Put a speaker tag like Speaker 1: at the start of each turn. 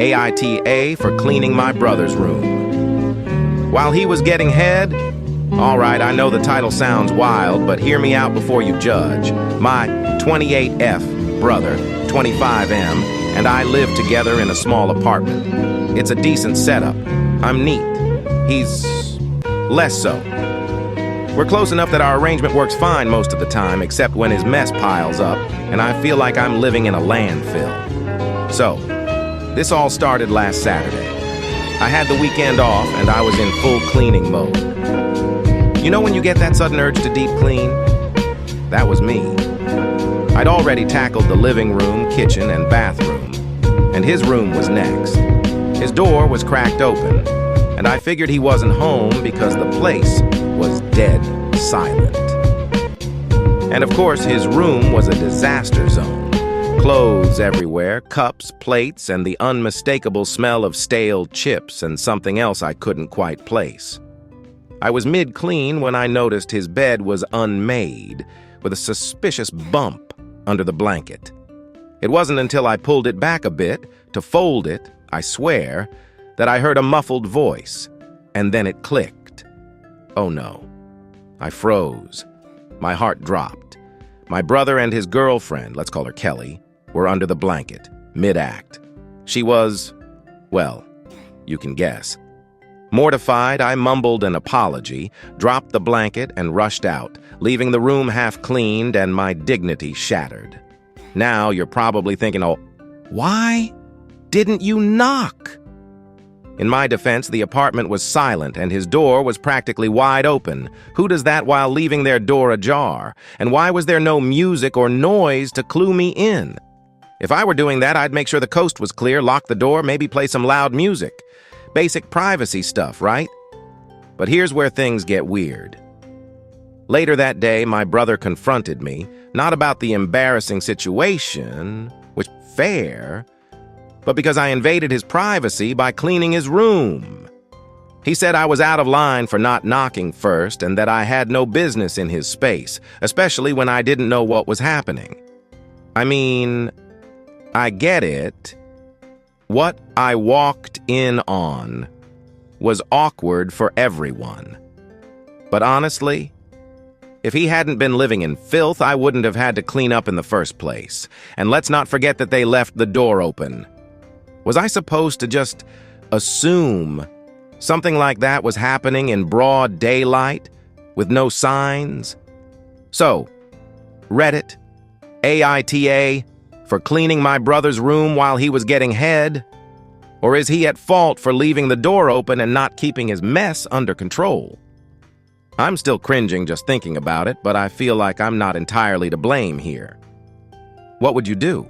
Speaker 1: AITA for cleaning my brother's room. While he was getting head? All right, I know the title sounds wild, but hear me out before you judge. My 28F brother, 25M, and I live together in a small apartment. It's a decent setup. I'm neat. He's less so. We're close enough that our arrangement works fine most of the time, except when his mess piles up, and I feel like I'm living in a landfill. So, this all started last Saturday. I had the weekend off, and I was in full cleaning mode. You know when you get that sudden urge to deep clean? That was me. I'd already tackled the living room, kitchen, and bathroom, and his room was next. His door was cracked open, and I figured he wasn't home because the place was dead silent. And of course, his room was a disaster zone. Clothes everywhere, cups, plates, and the unmistakable smell of stale chips and something else I couldn't quite place. I was mid-clean when I noticed his bed was unmade, with a suspicious bump under the blanket. It wasn't until I pulled it back a bit to fold it, I swear, that I heard a muffled voice, and then it clicked. Oh no. I froze. My heart dropped. My brother and his girlfriend, let's call her Kelly, were under the blanket, mid-act. She was, well, you can guess. Mortified, I mumbled an apology, dropped the blanket, and rushed out, leaving the room half cleaned and my dignity shattered. Now you're probably thinking, oh, why didn't you knock? In my defense, the apartment was silent and his door was practically wide open. Who does that while leaving their door ajar? And why was there no music or noise to clue me in? If I were doing that, I'd make sure the coast was clear, lock the door, maybe play some loud music. Basic privacy stuff, right? But here's where things get weird. Later that day, my brother confronted me, not about the embarrassing situation, which fair, but because I invaded his privacy by cleaning his room. He said I was out of line for not knocking first and that I had no business in his space, especially when I didn't know what was happening. I mean, I get it. What I walked in on was awkward for everyone. But honestly, if he hadn't been living in filth, I wouldn't have had to clean up in the first place. And let's not forget that they left the door open. Was I supposed to just assume something like that was happening in broad daylight with no signs? So, Reddit, AITA, for cleaning my brother's room while he was getting head? Or is he at fault for leaving the door open and not keeping his mess under control? I'm still cringing just thinking about it, but I feel like I'm not entirely to blame here. What would you do?